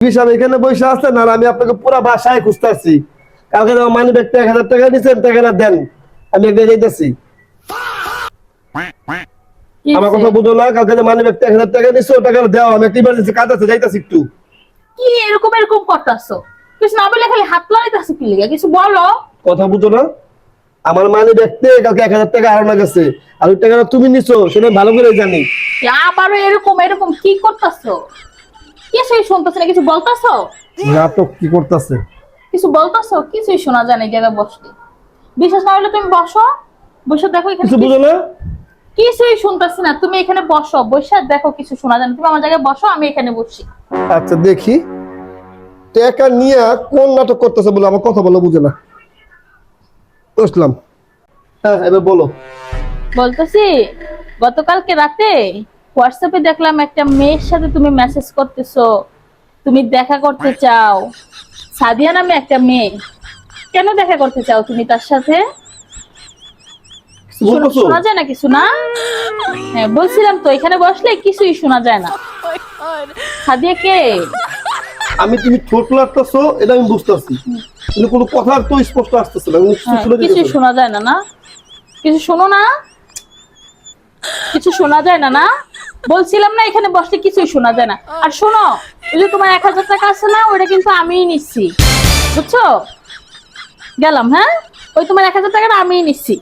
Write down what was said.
হিসাব এখানে বসে আছেন আর আমি আপনাকে পুরো বাসায় খুঁজতেছি। কালকে আমার মানি ব্যাগটা 1000 টাকা নিছেন, টাকাটা দেন, আমি এক জায়গায় যাইতেছি। আমার কথা বুঝো না, কালকে যে মানি ব্যাগটা 1000 টাকা নিছো, টাকাটা দাও, আমি একটা ইমার্জেন্সি কাজ আছে, যাইতেছি একটু। কি এরকম এরকম করতাছো? কিছু না বলে খালি হাত লড়াইতাছো কি লিগা? কিছু বলো। কথা বুঝো না, আমার মানি ব্যাগতে কালকে 1000 টাকা হারানো গেছে, আর ওই টাকাটা তুমি নিছো সেটা ভালো করে জানি। আবারও এরকম এরকম কি করতাছো? কিছুই শুনতেছ না, কিছু বলতাছো? নাটক কি করতেছে? কিছু বলতাছো? কিছুই শোনা যায় না এই জায়গায় বসলে। বিশ্বাস না হলে তুমি বসো, বসে দেখো এখানে কিছু বুঝো না? কিছুই শুনতেছি না। তুমি এখানে বসো, বসে দেখো কিছু শোনা যায় না। তুমি আমার জায়গায় বসো, আমি এখানে বসছি। আচ্ছা দেখি, টাকা নিয়ে কোন নাটক করতেছে বলে আমার কথা বলা বুঝে না। বুঝলাম, হ্যাঁ এবার বলো। বলতেছি, গতকালকে রাতে হোয়াটসঅ্যাপে দেখলাম একটা মেয়ের সাথে তুমি মেসেজ করতেছো, তুমি দেখা করতে চাও। সাদিয়া নামে একটা মেয়ে। কেন দেখা করতে চাও তুমি তার সাথে? বলতেছো? শোনা যায় না কিছু না? হ্যাঁ বলছিলাম তো, এখানে বসলে কিছুই শোনা যায় না। সাদিয়া কে? আমি তুমি ঠোঁট লাগতেছো এটা আমি বুঝতেছি, কিন্তু কোনো কথা তো স্পষ্ট আসতেছে না, কিছু হ্যাঁ, শুনে কিছুই দিতেছে না। শোনা যায় না না? কিছু শোনো না? কিছু শোনা যায় না না? বলছিলাম না এখানে বসলে কিছুই শোনা যায় না। আর শোনো, ওই যে তোমার 1000 টাকা আছে না, ওইটা কিন্তু আমিই নিচ্ছি, বুঝছো? গেলাম, হ্যাঁ? ওই তোমার 1000 টাকাটা আমিই নিচ্ছি।